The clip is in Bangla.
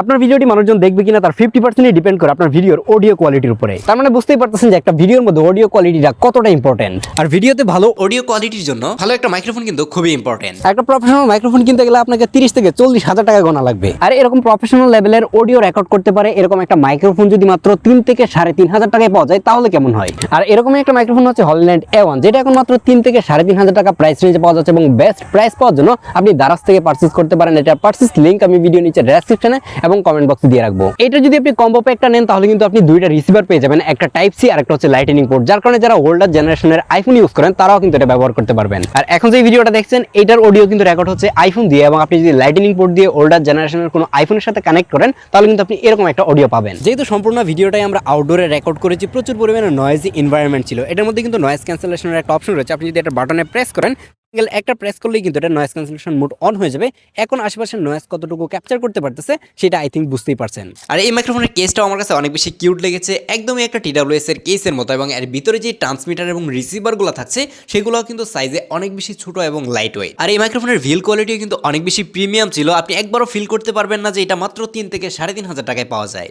আপনার ভিডিওটি মানুষজন দেখবে কিনা তার 50% ডিপেন্ড করে আপনার ভিডিওর অডিও কোয়ালিটির উপরে। তার মানে বুঝতেই পারতেছেন যে একটা ভিডিওর মধ্যে অডিও কোয়ালিটিটা কতটা ইম্পর্টেন্ট। আর ভিডিওতে ভালো অডিও কোয়ালিটির জন্য ভালো একটা মাইক্রোফোন কিন্তু খুবই ইম্পর্টেন্ট। একটা প্রফেশনাল মাইক্রোফোন কিনতে গেলে আপনাকে 30 থেকে 40,000 টাকা গোনা লাগবে। আর এরকম প্রফেশনাল লেভেলের অডিও রেকর্ড করতে পারে এরকম একটা মাইক্রোফোন যদি মাত্র 3 থেকে 3,500 টাকায় পাওয়া যায় তাহলে কেমন হয়? আর এরকমই একটা মাইক্রোফোন হচ্ছে হলিল্যান্ড A1, যেটা এখন মাত্র 3 থেকে 3,500 টাকা প্রাইস রেঞ্জে পাওয়া যাচ্ছে এবং বেস্ট প্রাইস পাওয়ার জন্য আপনি দারাজ থেকে পারচেজ করতে পারেন। এটা পারচেজ লিংক আমি ভিডিও নিচে ডেসক্রিপশনে এবং কমেন্ট বক্সে দিয়ে রাখবো। এটা যদি আপনি কম্বো প্যাকটা নেন তাহলে কিন্তু আপনি দুইটা রিসিভার পেয়ে যাবেন, একটা টাইপ সি আর একটা হচ্ছে লাইটনিং পোর্ট, যার কারণে যারা ওল্ডার জেনারেশনের আইফোন ইউজ করেন তারাও কিন্তু এটা ব্যবহার করতে পারবেন। আর এখন যে ভিডিওটা দেখছেন এটার অডিও কিন্তু রেকর্ড হচ্ছে আইফোন দিয়ে, এবং আপনি যদি লাইটনিং পোর্ট দিয়ে ওল্ডার জেনারেশনের কোনো আইফোনের সাথে কানেক্ট করেন তাহলে কিন্তু আপনি এরকম একটা অডিও পাবেন। যেহেতু সম্পূর্ণ ভিডিওটাই আমরা আউটডোরে রেকর্ড করেছি, প্রচুর পরিমাণে নয়েজি এনভায়রনমেন্ট ছিল। এটার মধ্যে কিন্তু নয়েজ ক্যান্সেলেশনের একটা অপশন রয়েছে, আপনি যদি একটা বাটনে প্রেস করেন একটা প্রেস করলেই কিন্তু এটা নয়েজ ক্যান্সেলেশন মোড অন হয়ে যাবে। এখন আশেপাশের নয়েজ কতটুকু ক্যাপচার করতে পারতেছে সেটা আই থিঙ্ক বুঝতেই পারছেন। আর এই মাইক্রোফোনের কেসটাও আমার কাছে অনেক বেশি কিউট লেগেছে, একদমই একটা TWS এর কেসের মতো, এবং এর ভিতরে যে ট্রান্সমিটার এবং রিসিভারগুলো থাকছে সেগুলোও কিন্তু সাইজে অনেক বেশি ছোট এবং লাইট ওয়েট। আর এই মাইক্রোফোনের ভিল কোয়ালিটিও কিন্তু অনেক বেশি প্রিমিয়াম ছিল, আপনি একবারও ফিল করতে পারবেন না যে এটা মাত্র 3 থেকে 3,500 টাকায় পাওয়া যায়।